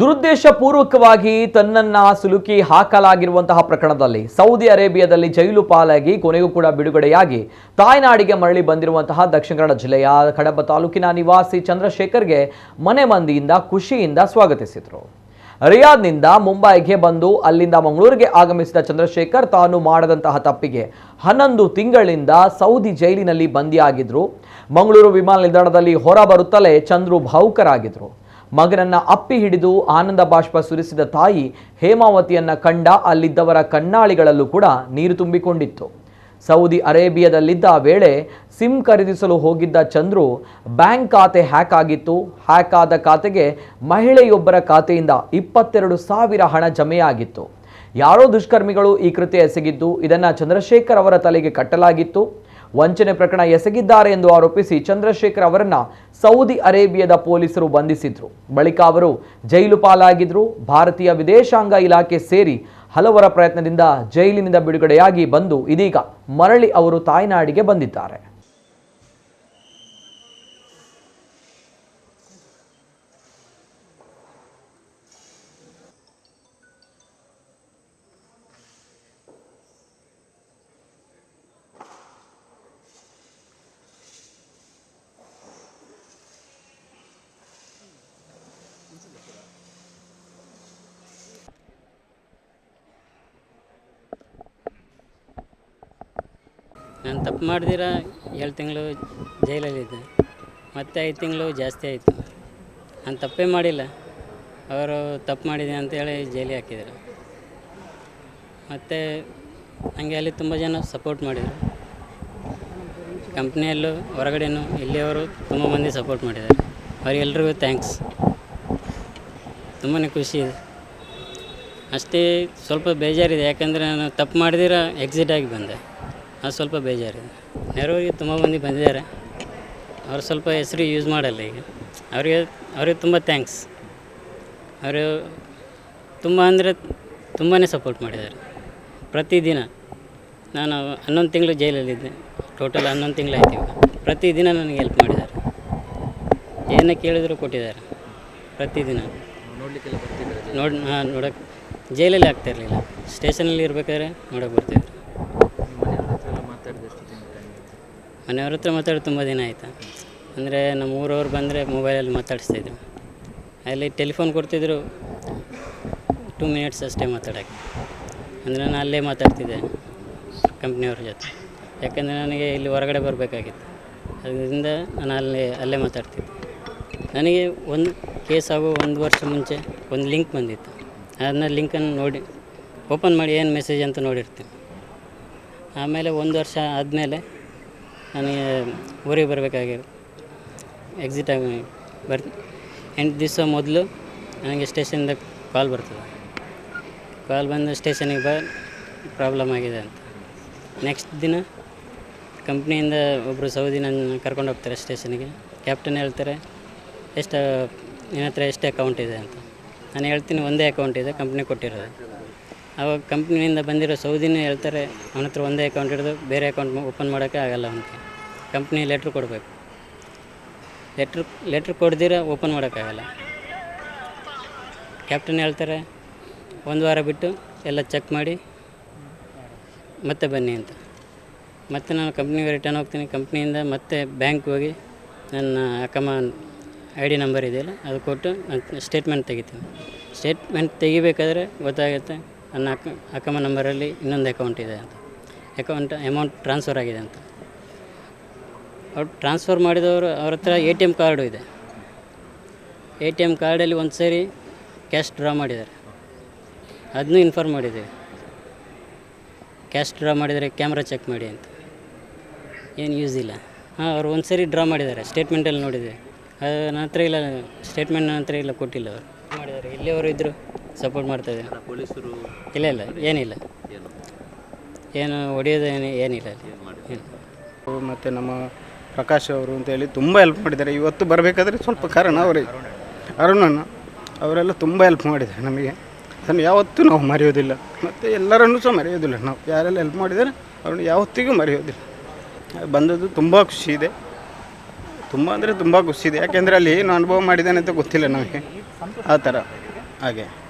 ದುರುದ್ದೇಶಪೂರ್ವಕವಾಗಿ ತನ್ನನ್ನ ಸಿಲುಕಿ ಹಾಕಲಾಗಿರುವಂತಹ ಪ್ರಕರಣದಲ್ಲಿ ಸೌದಿ ಅರೇಬಿಯಾದಲ್ಲಿ ಜೈಲು ಪಾಲಾಗಿ ಕೊನೆಗೂ ಕೂಡ ಬಿಡುಗಡೆಯಾಗಿ ತಾಯ್ನಾಡಿಗೆ ಮರಳಿ ಬಂದಿರುವಂತಹ ದಕ್ಷಿಣ ಕನ್ನಡ ಜಿಲ್ಲೆಯ ಕಡಬ ತಾಲೂಕಿನ ನಿವಾಸಿ ಚಂದ್ರಶೇಖರ್ಗೆ ಮನೆ ಮಂದಿಯಿಂದ ಖುಷಿಯಿಂದ ಸ್ವಾಗತಿಸಿದರು. ರಿಯಾದ್ನಿಂದ ಮುಂಬೈಗೆ ಬಂದು ಅಲ್ಲಿಂದ ಮಂಗಳೂರಿಗೆ ಆಗಮಿಸಿದ ಚಂದ್ರಶೇಖರ್ ತಾನು ಮಾಡದಂತಹ ತಪ್ಪಿಗೆ 11 ತಿಂಗಳಿಂದ ಸೌದಿ ಜೈಲಿನಲ್ಲಿ ಬಂದಿಯಾಗಿದ್ರು. ಮಂಗಳೂರು ವಿಮಾನ ನಿಲ್ದಾಣದಲ್ಲಿ ಹೊರ ಬರುತ್ತಲೇ ಚಂದ್ರು ಭಾವುಕರಾಗಿದ್ರು. ಮಗನನ್ನ ಅಪ್ಪಿ ಹಿಡಿದು ಆನಂದ ಬಾಷ್ಪ ಸುರಿಸಿದ ತಾಯಿ ಹೇಮಾವತಿಯನ್ನ ಕಂಡ ಅಲ್ಲಿದ್ದವರ ಕಣ್ಣಾಳಿಗಳಲ್ಲೂ ಕೂಡ ನೀರು ತುಂಬಿಕೊಂಡಿತ್ತು. ಸೌದಿ ಅರೇಬಿಯಾದಲ್ಲಿದ್ದ ವೇಳೆ ಸಿಮ್ ಖರೀದಿಸಲು ಹೋಗಿದ್ದ ಚಂದ್ರು ಬ್ಯಾಂಕ್ ಖಾತೆ ಹ್ಯಾಕ್ ಆಗಿತ್ತು. ಹ್ಯಾಕ್ ಆದ ಖಾತೆಗೆ ಮಹಿಳೆಯೊಬ್ಬರ ಖಾತೆಯಿಂದ 22,000 ಹಣ ಜಮೆಯಾಗಿತ್ತು. ಯಾರೋ ದುಷ್ಕರ್ಮಿಗಳು ಈ ಕೃತ್ಯ ಎಸಗಿದ್ದು ಇದನ್ನು ಚಂದ್ರಶೇಖರ್ ಅವರ ತಲೆಗೆ ಕಟ್ಟಲಾಗಿತ್ತು. ವಂಚನೆ ಪ್ರಕರಣ ಎಸಗಿದ್ದಾರೆ ಎಂದು ಆರೋಪಿಸಿ ಚಂದ್ರಶೇಖರ್ ಅವರನ್ನ ಸೌದಿ ಅರೇಬಿಯಾದ ಪೊಲೀಸರು ಬಂಧಿಸಿದ್ರು. ಬಳಿಕ ಅವರು ಜೈಲು ಪಾಲಾಗಿದ್ರು. ಭಾರತೀಯ ವಿದೇಶಾಂಗ ಇಲಾಖೆ ಸೇರಿ ಹಲವರ ಪ್ರಯತ್ನದಿಂದ ಜೈಲಿನಿಂದ ಬಿಡುಗಡೆಯಾಗಿ ಬಂದು ಇದೀಗ ಮರಳಿ ಅವರು ತಾಯ್ನಾಡಿಗೆ ಬಂದಿದ್ದಾರೆ. ನಾನು ತಪ್ಪು ಮಾಡಿದಿರ 7 ತಿಂಗಳು ಜೈಲಲ್ಲಿದ್ದೆ, ಮತ್ತೆ 5 ತಿಂಗಳು ಜಾಸ್ತಿ ಆಯಿತು. ನಾನು ತಪ್ಪೇ ಮಾಡಿಲ್ಲ, ಅವರು ತಪ್ಪು ಮಾಡಿದೆ ಅಂತೇಳಿ ಜೈಲಿಗೆ ಹಾಕಿದರು. ಮತ್ತು ನನಗೆ ಅಲ್ಲಿ ತುಂಬ ಜನ ಸಪೋರ್ಟ್ ಮಾಡಿದರು, ಕಂಪ್ನಿಯಲ್ಲೂ ಹೊರಗಡೆನೂ ಇಲ್ಲಿಯವರು ತುಂಬ ಮಂದಿ ಸಪೋರ್ಟ್ ಮಾಡಿದ್ದಾರೆ. ಅವರಿಗೆಲ್ರಿಗೂ ಥ್ಯಾಂಕ್ಸ್. ತುಂಬಾ ಖುಷಿ ಇದೆ. ಅಷ್ಟೇ ಸ್ವಲ್ಪ ಬೇಜಾರಿದೆ, ಯಾಕಂದರೆ ನಾನು ತಪ್ಪು ಮಾಡಿದಿರ ಎಕ್ಸಿಟ್ ಆಗಿ ಬಂದೆ, ಅದು ಸ್ವಲ್ಪ ಬೇಜಾರಿದೆ. ನೆರವಿಗೆ ತುಂಬ ಮಂದಿ ಬಂದಿದ್ದಾರೆ, ಅವರು ಸ್ವಲ್ಪ ಹೆಸರು ಯೂಸ್ ಮಾಡಲ್ಲ ಈಗ. ಅವ್ರಿಗೆ ತುಂಬ ಥ್ಯಾಂಕ್ಸ್. ಅವರು ತುಂಬ ಅಂದರೆ ತುಂಬಾ ಸಪೋರ್ಟ್ ಮಾಡಿದ್ದಾರೆ. ಪ್ರತಿದಿನ ನಾನು 11 ತಿಂಗಳು ಜೈಲಲ್ಲಿದ್ದೆ, ಟೋಟಲ್ 11 ತಿಂಗಳಾಯ್ತು ಇವಾಗ. ಪ್ರತಿದಿನ ನನಗೆ ಹೆಲ್ಪ್ ಮಾಡಿದ್ದಾರೆ, ಏನೇ ಕೇಳಿದ್ರು ಕೊಟ್ಟಿದ್ದಾರೆ. ಪ್ರತಿದಿನ ನೋಡೋಕ್ಕೆ ಜೈಲಲ್ಲಿ ಆಗ್ತಾಯಿರಲಿಲ್ಲ, ಸ್ಟೇಷನಲ್ಲಿ ಇರಬೇಕಾದ್ರೆ ನೋಡೋಕೆ ಬರ್ತಿದ್ರು. ಮನೆಯವ್ರ ಹತ್ರ ಮಾತಾಡಿ ತುಂಬ ದಿನ ಆಯಿತು. ಅಂದರೆ ನಮ್ಮ ಊರವ್ರು ಬಂದರೆ ಮೊಬೈಲಲ್ಲಿ ಮಾತಾಡಿಸ್ತಾಯಿದ್ರು, ಅಲ್ಲಿ ಟೆಲಿಫೋನ್ ಕೊಡ್ತಿದ್ರು, 2 ಮಿನಿಟ್ಸ್ ಅಷ್ಟೇ ಮಾತಾಡೋಕ್ಕೆ. ಅಂದರೆ ನಾನು ಅಲ್ಲೇ ಮಾತಾಡ್ತಿದ್ದೆ ಕಂಪ್ನಿಯವ್ರ ಜೊತೆ, ಯಾಕಂದರೆ ನನಗೆ ಇಲ್ಲಿ ಹೊರಗಡೆ ಬರಬೇಕಾಗಿತ್ತು. ಅದರಿಂದ ನಾನು ಅಲ್ಲೇ ಮಾತಾಡ್ತಿದ್ದೆ. ನನಗೆ ಒಂದು ಕೇಸ್ ಆಗೋ 1 ವರ್ಷ ಮುಂಚೆ ಒಂದು ಲಿಂಕ್ ಬಂದಿತ್ತು. ಅದನ್ನ ಲಿಂಕನ್ನು ನೋಡಿ ಓಪನ್ ಮಾಡಿ ಏನು ಮೆಸೇಜ್ ಅಂತ ನೋಡಿರ್ತೀನಿ. ಆಮೇಲೆ 1 ವರ್ಷ ಆದಮೇಲೆ ನನಗೆ ಊರಿಗೆ ಬರಬೇಕಾಗಿರೋ ಎಕ್ಸಿಟ್ ಆಗಿ 8 ದಿವಸ ಮೊದಲು ನನಗೆ ಸ್ಟೇಷನಿಂದ ಕಾಲ್ ಬರ್ತದೆ. ಕಾಲ್ ಬಂದು ಸ್ಟೇಷನಿಗೆ ಪ್ರಾಬ್ಲಮ್ ಆಗಿದೆ ಅಂತ. ನೆಕ್ಸ್ಟ್ ದಿನ ಕಂಪ್ನಿಯಿಂದ ಒಬ್ಬರು ಸೌದಿ ನನ್ನ ಕರ್ಕೊಂಡು ಹೋಗ್ತಾರೆ ಸ್ಟೇಷನಿಗೆ. ಕ್ಯಾಪ್ಟನ್ ಹೇಳ್ತಾರೆ, ನಿನ್ನ ಹತ್ರ ಎಷ್ಟು ಅಕೌಂಟ್ ಇದೆ ಅಂತ. ನಾನು ಹೇಳ್ತೀನಿ, ಒಂದೇ ಅಕೌಂಟ್ ಇದೆ, ಕಂಪ್ನಿ ಕೊಟ್ಟಿರೋದು. ಆವಾಗ ಕಂಪ್ನಿಯಿಂದ ಬಂದಿರೋ ಸೌದಿನೂ ಹೇಳ್ತಾರೆ, ಅವನ ಹತ್ರ ಒಂದೇ ಅಕೌಂಟ್ ಹಿಡಿದು ಬೇರೆ ಅಕೌಂಟ್ ಓಪನ್ ಮಾಡೋಕ್ಕೆ ಆಗಲ್ಲ. ಅವನಿಗೆ ಕಂಪ್ನಿ ಲೆಟ್ರ್ ಕೊಡಬೇಕು, ಲೆಟ್ರ್ ಕೊಡ್ದಿರ ಓಪನ್ ಮಾಡೋಕ್ಕಾಗಲ್ಲ. ಕ್ಯಾಪ್ಟನ್ ಹೇಳ್ತಾರೆ 1 ವಾರ ಬಿಟ್ಟು ಎಲ್ಲ ಚೆಕ್ ಮಾಡಿ ಮತ್ತೆ ಬನ್ನಿ ಅಂತ. ಮತ್ತು ನಾನು ಕಂಪ್ನಿಗೆ ರಿಟರ್ನ್ ಹೋಗ್ತೀನಿ. ಕಂಪ್ನಿಯಿಂದ ಮತ್ತೆ ಬ್ಯಾಂಕ್ ಹೋಗಿ ನನ್ನ ಅಕಮ ID ನಂಬರ್ ಇದೆಯಲ್ಲ ಅದು ಕೊಟ್ಟು ನಾನು ಸ್ಟೇಟ್ಮೆಂಟ್ ತೆಗಿತೀನಿ. ಸ್ಟೇಟ್ಮೆಂಟ್ ತೆಗಿಬೇಕಾದ್ರೆ ಗೊತ್ತಾಗುತ್ತೆ ನನ್ನ ಅಕಮ ನಂಬರಲ್ಲಿ ಇನ್ನೊಂದು ಅಕೌಂಟ್ ಇದೆ ಅಂತ, ಅಮೌಂಟ್ ಟ್ರಾನ್ಸ್ಫರ್ ಆಗಿದೆ ಅಂತ. ಅವ್ರು ಟ್ರಾನ್ಸ್ಫರ್ ಮಾಡಿದವರು ಅವ್ರ ಹತ್ರ ATM ಕಾರ್ಡು ಇದೆ. ATM ಕಾರ್ಡಲ್ಲಿ ಒಂದು ಸರಿ ಕ್ಯಾಶ್ ಡ್ರಾ ಮಾಡಿದ್ದಾರೆ, ಅದನ್ನೂ ಇನ್ಫಾರ್ಮ್ ಮಾಡಿದ್ದೀವಿ. ಕ್ಯಾಶ್ ಡ್ರಾ ಮಾಡಿದರೆ ಕ್ಯಾಮ್ರಾ ಚೆಕ್ ಮಾಡಿ ಅಂತ. ಏನು ಯೂಸ್ ಇಲ್ಲ. ಅವ್ರು ಒಂದು ಸರಿ ಡ್ರಾ ಮಾಡಿದ್ದಾರೆ, ಸ್ಟೇಟ್ಮೆಂಟಲ್ಲಿ ನೋಡಿದೆ. ಅದು ನನ್ನ ಹತ್ರ ಇಲ್ಲ, ಸ್ಟೇಟ್ಮೆಂಟ್ ನನ್ನ ಹತ್ರ ಇಲ್ಲ, ಕೊಟ್ಟಿಲ್ಲ. ಅವರು ಮಾಡಿದ್ದಾರೆ. ಇಲ್ಲಿಯವರು ಇದ್ದರು ಸಪೋರ್ಟ್ ಮಾಡ್ತಾಯಿದ್ದಾರೆ ಪೊಲೀಸರು. ಇಲ್ಲ ಏನಿಲ್ಲ, ಏನು ಹೊಡೆಯೋದು ಏನಿಲ್ಲ. ಮತ್ತು ನಮ್ಮ ಪ್ರಕಾಶ್ ಅವರು ಅಂತೇಳಿ ತುಂಬ ಹೆಲ್ಪ್ ಮಾಡಿದ್ದಾರೆ. ಇವತ್ತು ಬರಬೇಕಾದ್ರೆ ಸ್ವಲ್ಪ ಕಾರಣ ಅವರೇ, ಅರುಣಣ್ಣ ಅವರೆಲ್ಲ ತುಂಬ ಹೆಲ್ಪ್ ಮಾಡಿದ್ದಾರೆ ನಮಗೆ. ಅದನ್ನು ಯಾವತ್ತೂ ನಾವು ಮರೆಯೋದಿಲ್ಲ, ಮತ್ತು ಎಲ್ಲರನ್ನೂ ಸಹ ಮರೆಯೋದಿಲ್ಲ. ನಾವು ಯಾರೆಲ್ಲ ಹೆಲ್ಪ್ ಮಾಡಿದ್ದಾರೆ ಅವ್ರನ್ನ ಯಾವತ್ತಿಗೂ ಮರೆಯೋದಿಲ್ಲ. ಬಂದದ್ದು ತುಂಬ ಖುಷಿ ಇದೆ, ತುಂಬ ಅಂದರೆ ತುಂಬ ಖುಷಿ ಇದೆ. ಯಾಕೆಂದರೆ ಅಲ್ಲಿ ಏನು ಅನುಭವ ಮಾಡಿದ್ದಾನೆ ಅಂತ ಗೊತ್ತಿಲ್ಲ ನಮಗೆ. ಆ ಥರ ಹಾಗೆ